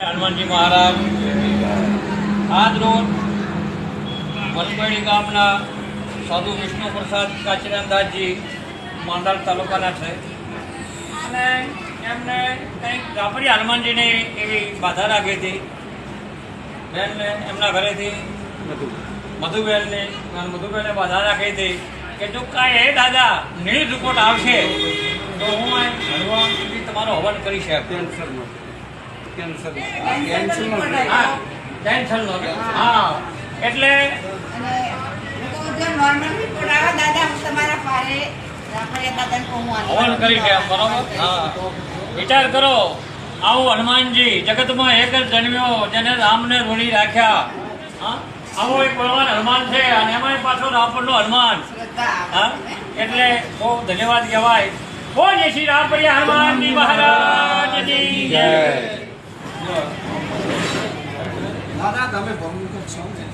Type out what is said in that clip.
હનુમાનજી મહારાજ આજ રોજ વનપેડી ગામના સાધુ વિષ્ણુ પ્રસાદ કાચીરામદાસજી માંડલ તાલુકાના છે અને એમને કંઈક રાપડી હનુમાનજીની એવી બાધા રાખી હતી બેનને એમના ઘરેથી મધુબેનને મધુબેને બાધા રાખી હતી કે જો કાંઈ એ દાદા નીલ રિપોર્ટ આવશે તો હું ભગવાન સુધી તમારો હવન કરી શકું. હા એટલે હવન કરી છે બરોબર. હા વિચાર કરો, આવો હનુમાનજી જગતમાં એક જ જન્મ્યો જેને રામને ઋણી રાખ્યા. હા આવો એક બળવાન હનુમાન છે અને એમાં પાછો રાપરનો હનુમાન. હા એટલે બહુ ધન્યવાદ કહેવાય. બહુ જય શ્રી રાપરિયા હનુમાનજી મહારાજની જય. દાદા તમે ભૂમિકા છો ને